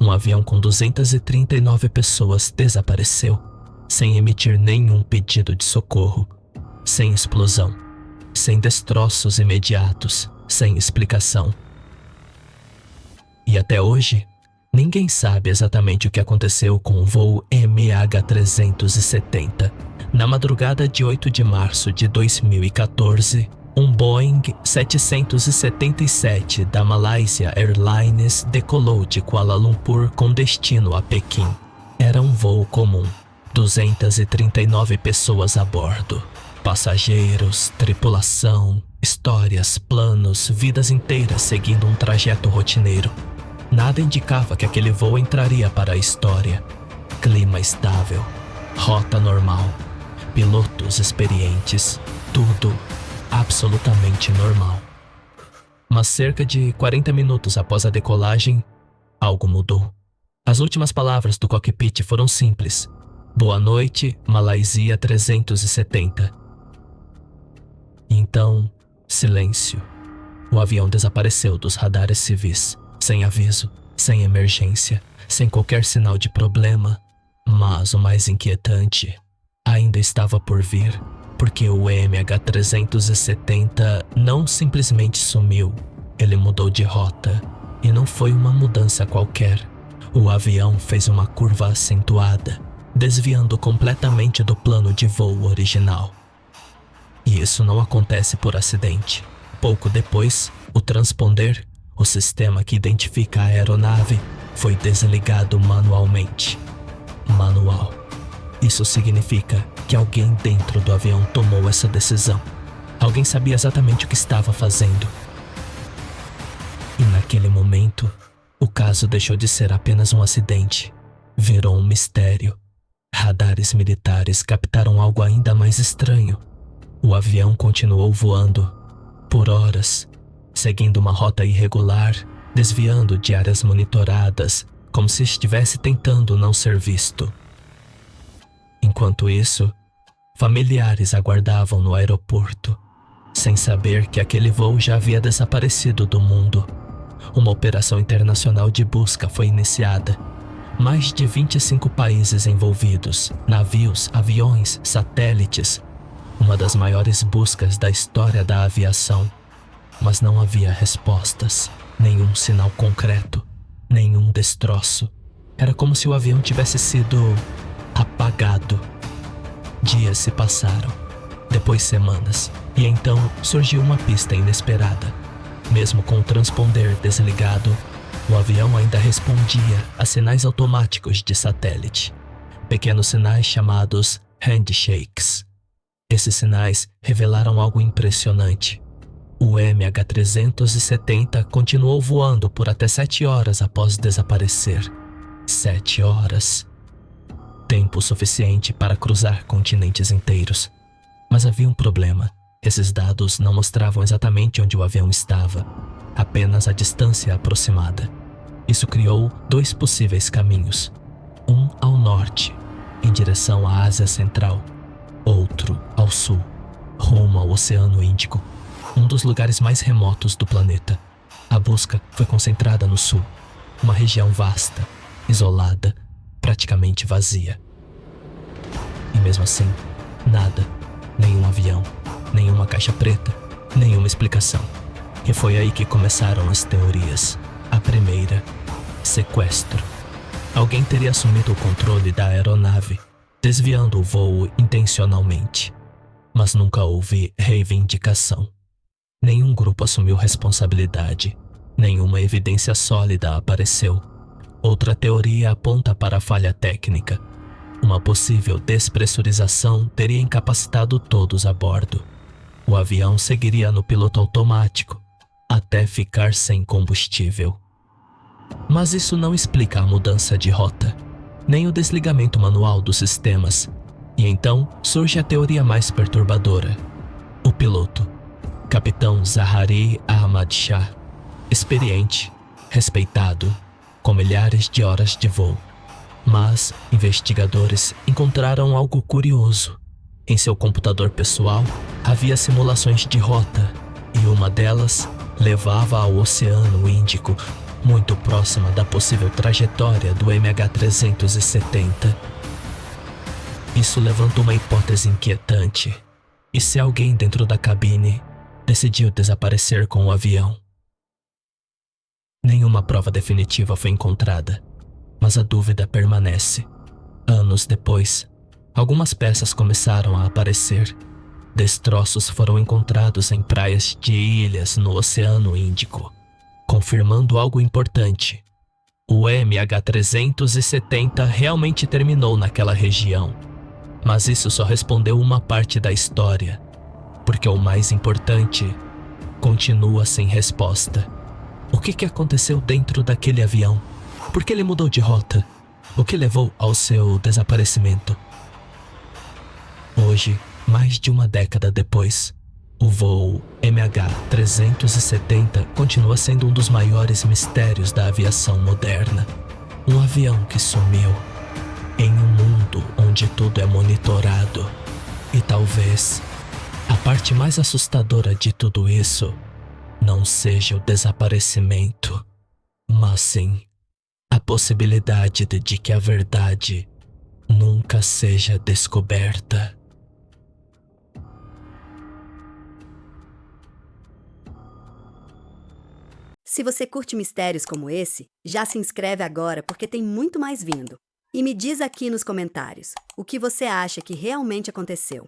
Um avião com 239 pessoas desapareceu, sem emitir nenhum pedido de socorro, sem explosão, sem destroços imediatos, sem explicação. E até hoje, ninguém sabe exatamente o que aconteceu com o voo MH370. Na madrugada de 8 de março de 2014, um Boeing 777 da Malaysia Airlines decolou de Kuala Lumpur com destino a Pequim. Era um voo comum, 239 pessoas a bordo. Passageiros, tripulação, histórias, planos, vidas inteiras seguindo um trajeto rotineiro. Nada indicava que aquele voo entraria para a história. Clima estável, rota normal, pilotos experientes, tudo absolutamente normal. Mas cerca de 40 minutos após a decolagem, algo mudou. As últimas palavras do cockpit foram simples: "Boa noite, Malaysia 370. E então, silêncio. O avião desapareceu dos radares civis, sem aviso, sem emergência, sem qualquer sinal de problema. Mas o mais inquietante ainda estava por vir, porque o MH370 não simplesmente sumiu, ele mudou de rota. E não foi uma mudança qualquer. O avião fez uma curva acentuada, desviando completamente do plano de voo original. E isso não acontece por acidente. Pouco depois, o transponder, o sistema que identifica a aeronave, foi desligado manualmente. Manual. Isso significa que alguém dentro do avião tomou essa decisão. Alguém sabia exatamente o que estava fazendo. E naquele momento, o caso deixou de ser apenas um acidente. Virou um mistério. Radares militares captaram algo ainda mais estranho. O avião continuou voando por horas, seguindo uma rota irregular, desviando de áreas monitoradas, como se estivesse tentando não ser visto. Enquanto isso, familiares aguardavam no aeroporto, sem saber que aquele voo já havia desaparecido do mundo. Uma operação internacional de busca foi iniciada. Mais de 25 países envolvidos, navios, aviões, satélites. Uma das maiores buscas da história da aviação. Mas não havia respostas, nenhum sinal concreto, nenhum destroço. Era como se o avião tivesse sido apagado. Dias se passaram, depois semanas, e então surgiu uma pista inesperada. Mesmo com o transponder desligado, o avião ainda respondia a sinais automáticos de satélite. Pequenos sinais chamados handshakes. Esses sinais revelaram algo impressionante. O MH370 continuou voando por até 7 horas após desaparecer. 7 horas. Tempo suficiente para cruzar continentes inteiros. Mas havia um problema. Esses dados não mostravam exatamente onde o avião estava, apenas a distância aproximada. Isso criou 2 possíveis caminhos. Um ao norte, em direção à Ásia Central. Outro ao sul, rumo ao Oceano Índico, um dos lugares mais remotos do planeta. A busca foi concentrada no sul, uma região vasta, isolada, praticamente vazia. E mesmo assim, nada, nenhum avião, nenhuma caixa preta, nenhuma explicação. E foi aí que começaram as teorias. A primeira, sequestro. Alguém teria assumido o controle da aeronave, desviando o voo intencionalmente. Mas nunca houve reivindicação. Nenhum grupo assumiu responsabilidade. Nenhuma evidência sólida apareceu. Outra teoria aponta para a falha técnica. Uma possível despressurização teria incapacitado todos a bordo. O avião seguiria no piloto automático, até ficar sem combustível. Mas isso não explica a mudança de rota, nem o desligamento manual dos sistemas. E então surge a teoria mais perturbadora. O piloto, Capitão Zahari Ahmad Shah, experiente, respeitado, com milhares de horas de voo. Mas investigadores encontraram algo curioso. Em seu computador pessoal havia simulações de rota, e uma delas levava ao Oceano Índico, muito próxima da possível trajetória do MH370. Isso levantou uma hipótese inquietante. E se alguém dentro da cabine decidiu desaparecer com o avião? Nenhuma prova definitiva foi encontrada, mas a dúvida permanece. Anos depois, algumas peças começaram a aparecer. Destroços foram encontrados em praias de ilhas no Oceano Índico, confirmando algo importante. O MH370 realmente terminou naquela região. Mas isso só respondeu uma parte da história, porque o mais importante continua sem resposta. O que aconteceu dentro daquele avião? Por que ele mudou de rota? O que levou ao seu desaparecimento? Hoje, mais de uma década depois, o voo MH370 continua sendo um dos maiores mistérios da aviação moderna. Um avião que sumiu em um mundo onde tudo é monitorado. E talvez a parte mais assustadora de tudo isso não seja o desaparecimento, mas sim a possibilidade de que a verdade nunca seja descoberta. Se você curte mistérios como esse, já se inscreve agora porque tem muito mais vindo. E me diz aqui nos comentários o que você acha que realmente aconteceu.